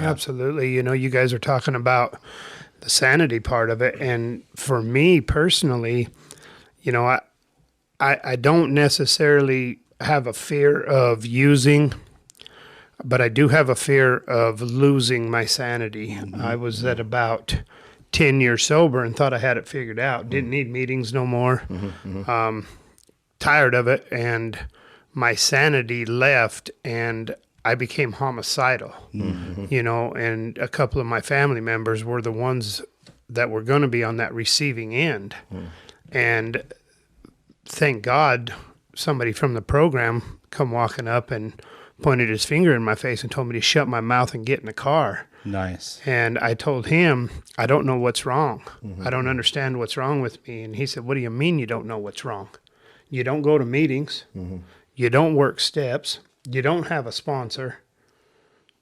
Absolutely. You know, you guys are talking about the sanity part of it. And for me personally, you know, I don't necessarily have a fear of using, but I do have a fear of losing my sanity. I was at about 10 years sober and thought I had it figured out. Didn't need meetings no more. Tired of it. And my sanity left and I became homicidal, you know, and a couple of my family members were the ones that were going to be on that receiving end. And thank God somebody from the program come walking up and pointed his finger in my face and told me to shut my mouth and get in the car. Nice. And I told him, I don't know what's wrong. I don't understand what's wrong with me. And he said, what do you mean you don't know what's wrong? You don't go to meetings. You don't work steps. You don't have a sponsor.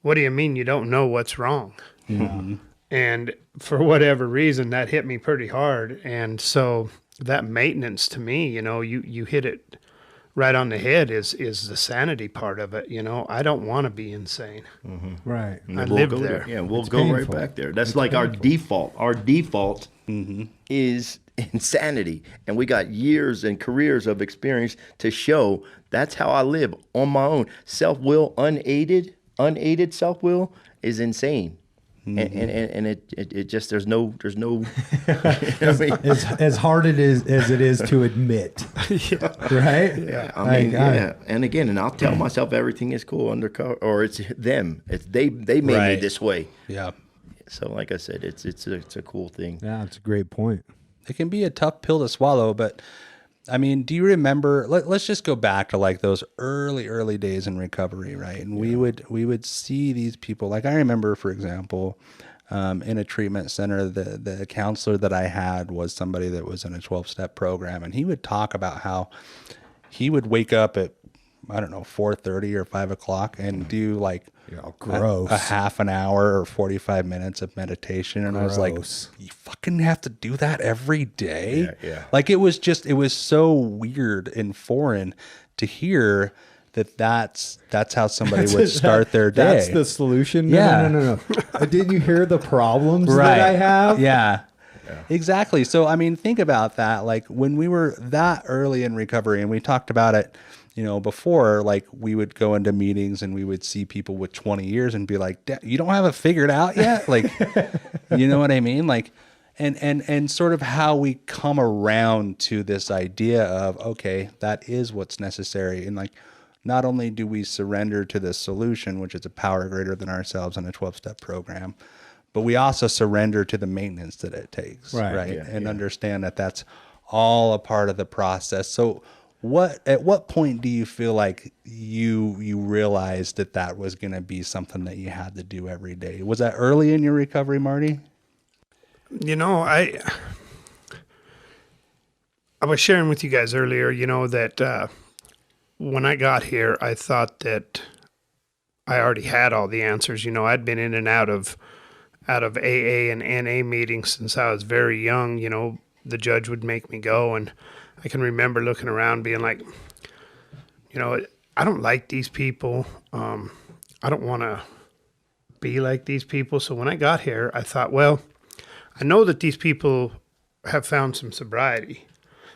What do you mean you don't know what's wrong? And for whatever reason, that hit me pretty hard. And so that maintenance to me, you know, you hit it right on the head is the sanity part of it. You know, I don't want to be insane. Right. I live there. Yeah, we'll It's go right painful. back there. That's like our default. Our default is insanity. And we got years and careers of experience to show that's how I live on my own. Self-will, unaided self-will is insane. And it just there's no you know what I mean? As hard as it is to admit. Right? Yeah, I mean, and again, and I'll tell myself everything is cool undercover, or it's them. It's they made me Right. this way. Yeah. So, like I said, it's a cool thing. Yeah, it's a great point. It can be a tough pill to swallow, but I mean, do you remember, let's just go back to like those early days in recovery, right? And we would see these people, like I remember, for example, in a treatment center, the counselor that I had was somebody that was in a 12-step program. And he would talk about how he would wake up at, I don't know, 4:30 or 5 o'clock and do like gross. a half an hour or 45 minutes of meditation. And I was like, Gross. you fucking have to do that every day? Yeah. Like it was so weird and foreign to hear that's how somebody would start their day. That's the solution? Yeah. No. Didn't you hear the problems Right. that I have? Yeah. Exactly. So, I mean, think about that. Like when we were that early in recovery, and we talked about it, you know, before, like we would go into meetings and we would see people with 20 years and be like, you don't have it figured out yet? Like, you know what I mean? Like, and sort of how we come around to this idea of, okay, that is what's necessary. And like, not only do we surrender to the solution, which is a power greater than ourselves in a 12-step program, but we also surrender to the maintenance that it takes, right? Yeah, and understand that that's all a part of the process. So at what point do you feel like you realized that was going to be something that you had to do every day? Was that early in your recovery, Marty? You know, I was sharing with you guys earlier, you know, that when I got here, I thought that I already had all the answers. You know, I'd been in and out of AA and NA meetings since I was very young. You know, the judge would make me go, and I can remember looking around being like, you know, I don't like these people. I don't want to be like these people. So when I got here, I thought, well, I know that these people have found some sobriety.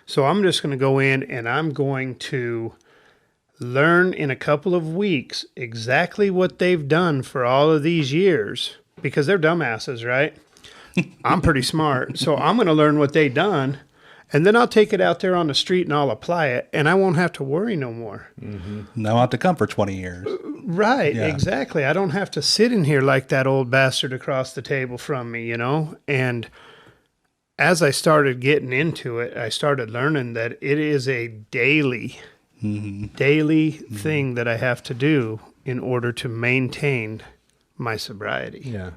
So I'm just going to go in and I'm going to learn in a couple of weeks exactly what they've done for all of these years, because they're dumbasses, right? I'm pretty smart. So I'm going to learn what they've done, and then I'll take it out there on the street and I'll apply it, and I won't have to worry no more. No, I have to come for 20 years. Right, Yeah. exactly. I don't have to sit in here like that old bastard across the table from me, you know? And as I started getting into it, I started learning that it is a daily thing that I have to do in order to maintain my sobriety. Yeah.